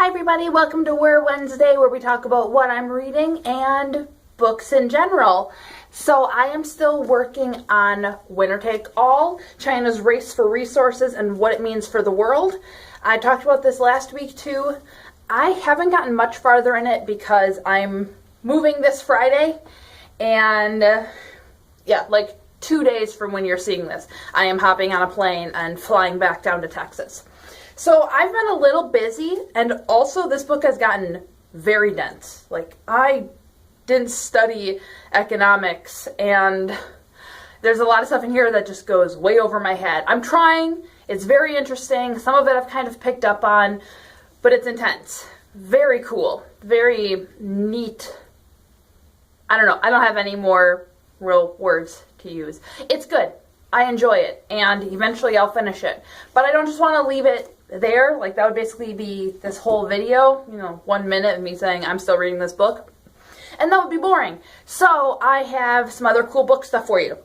everybody, welcome to WIR Wednesday, where we talk about what I'm reading and books in general. So I am still working on Winner Take All, China's race for resources and what it means for the world. I talked about this last week too. I haven't gotten much farther in it because I'm moving this Friday, and like 2 days from when you're seeing this, I am hopping on a plane and flying back down to Texas. So I've been a little busy, and also this book has gotten very dense. Like, I didn't study economics, and there's a lot of stuff in here that just goes way over my head. I'm trying. It's very interesting. Some of it I've kind of picked up on, but it's intense. Very cool. Very neat. I don't know. I don't have any more real words to use. It's good. I enjoy it, and eventually I'll finish it. But I don't just want to leave it there. Like, that would basically be this whole video, 1 minute of me saying I'm still reading this book, and that would be boring. So I have some other cool book stuff for you,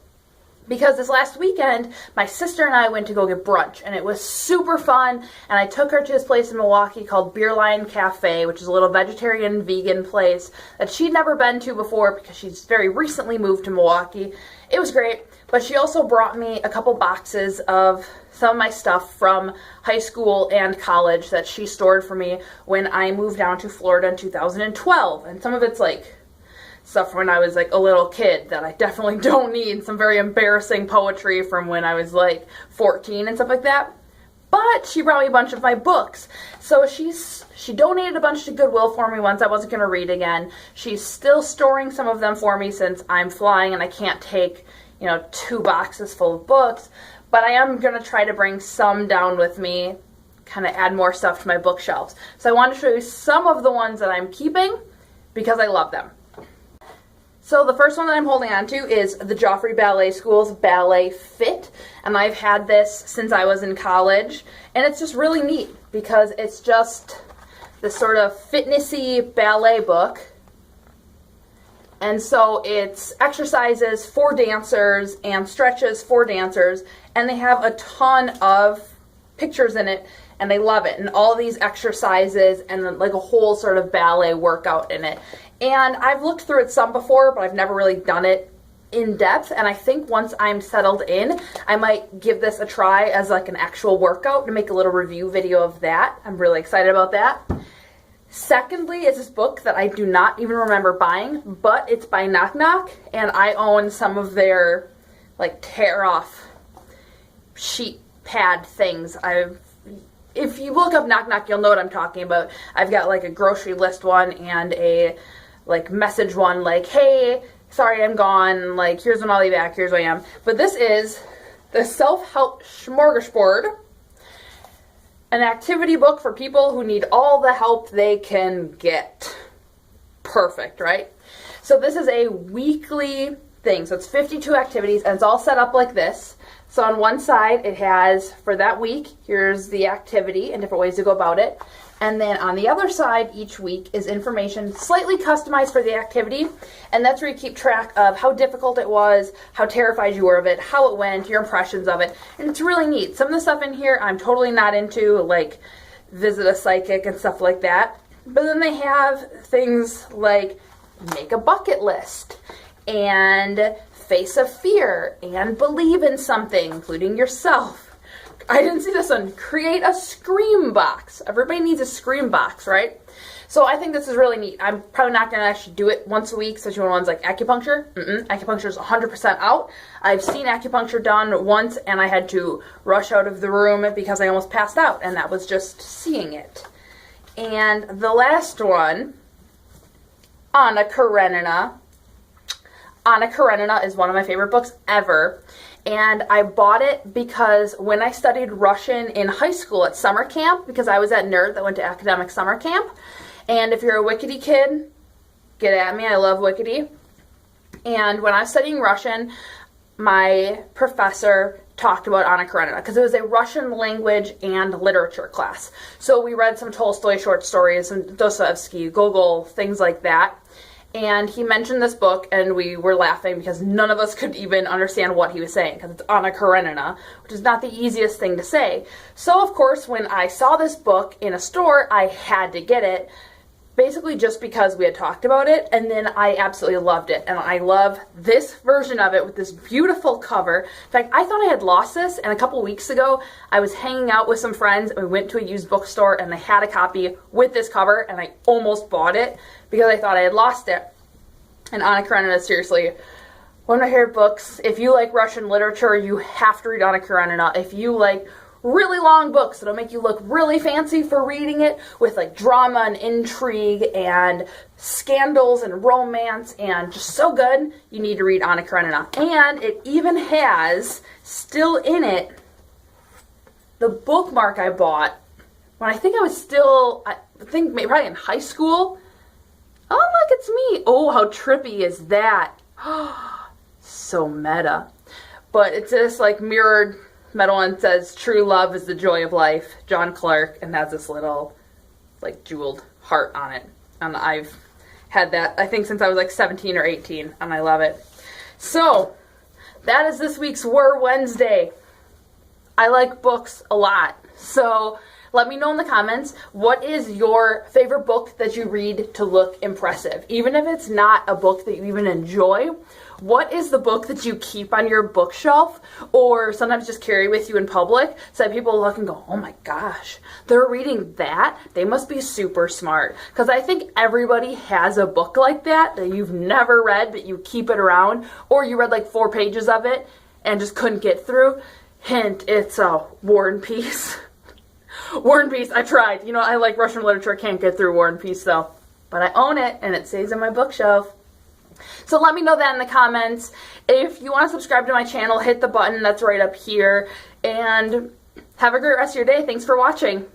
because this last weekend my sister and I went to go get brunch, and it was super fun. And I took her to this place in Milwaukee called Beer Lion Cafe, which is a little vegetarian vegan place that she'd never been to before because she's very recently moved to Milwaukee. It was great, but she also brought me a couple boxes of some of my stuff from high school and college that she stored for me when I moved down to Florida in 2012. And some of it's like stuff from when I was like a little kid that I definitely don't need. Some very embarrassing poetry from when I was like 14 and stuff like that. But she brought me a bunch of my books. So she donated a bunch to Goodwill for me once I wasn't going to read again. She's still storing some of them for me since I'm flying and I can't take 2 boxes full of books. But I am going to try to bring some down with me, kind of add more stuff to my bookshelves. So I want to show you some of the ones that I'm keeping because I love them. So the first one that I'm holding on to is the Joffrey Ballet School's Ballet Fit. And I've had this since I was in college. And it's just really neat because it's just this sort of fitnessy ballet book. And so it's exercises for dancers and stretches for dancers, and they have a ton of pictures in it, and they love it. And all these exercises and then like a whole sort of ballet workout in it. And I've looked through it some before, but I've never really done it in depth. And I think once I'm settled in, I might give this a try as like an actual workout and make a little review video of that. I'm really excited about that. Secondly is this book that I do not even remember buying, but it's by Knock Knock, and I own some of their like tear off sheet pad things. If you look up Knock Knock, you'll know what I'm talking about. I've got like a grocery list one and a like message one, like, hey, sorry I'm gone, like here's when I'll be back, here's where I am. But this is the Self-Help Smorgasbord, an activity book for people who need all the help they can get. Perfect, right? So this is a weekly thing. So it's 52 activities, and it's all set up like this. So on one side, it has, for that week, here's the activity and different ways to go about it. And then on the other side, each week is information slightly customized for the activity. And that's where you keep track of how difficult it was, how terrified you were of it, how it went, your impressions of it. And it's really neat. Some of the stuff in here I'm totally not into, like visit a psychic and stuff like that. But then they have things like make a bucket list and face a fear and believe in something, including yourself. I didn't see this one. Create a scream box. Everybody needs a scream box, right? So I think this is really neat. I'm probably not going to actually do it once a week, especially when one's like acupuncture. Acupuncture is 100% out. I've seen acupuncture done once, and I had to rush out of the room because I almost passed out, and that was just seeing it. And the last one, Anna Karenina. Anna Karenina is one of my favorite books ever. And I bought it because when I studied Russian in high school at summer camp, because I was that nerd that went to academic summer camp, and if you're a Wickedy kid, get at me, I love Wickedy. And when I was studying Russian, my professor talked about Anna Karenina because it was a Russian language and literature class. So we read some Tolstoy short stories, some Dostoevsky, Gogol, things like that. and he mentioned this book, and we were laughing because none of us could even understand what he was saying, because it's Anna Karenina, which is not the easiest thing to say. So, of course, when I saw this book in a store, I had to get it, basically just because we had talked about it, and then I absolutely loved it. And I love this version of it with this beautiful cover. In fact, I thought I had lost this, and a couple weeks ago, I was hanging out with some friends, and we went to a used bookstore, and they had a copy with this cover, and I almost bought it because I thought I had lost it. And Anna Karenina is seriously one of my favorite books. If you like Russian literature, you have to read Anna Karenina. If you like really long books that'll make you look really fancy for reading it, with like drama and intrigue and scandals and romance and just so good, you need to read Anna Karenina. And it even has still in it the bookmark I bought when I think I was still, I think maybe probably in high school. Oh, look, it's me. Oh, how trippy is that? So meta. But it's this like mirrored metal one, says true love is the joy of life, John Clark, and has this little like jeweled heart on it. And I've had that I think since I was like 17 or 18, and I love it. So that is this week's WIR Wednesday. I like books a lot, so let me know in the comments, what is your favorite book that you read to look impressive? Even if it's not a book that you even enjoy, what is the book that you keep on your bookshelf or sometimes just carry with you in public so that people look and go, oh my gosh, they're reading that? They must be super smart. Because I think everybody has a book like that you've never read, but you keep it around, or you read like 4 pages of it and just couldn't get through. Hint, it's War and Peace. War and Peace, I tried. You know, I like Russian literature, can't get through War and Peace though. But I own it, and it stays in my bookshelf. So let me know that in the comments. If you want to subscribe to my channel, hit the button that's right up here. And have a great rest of your day. Thanks for watching.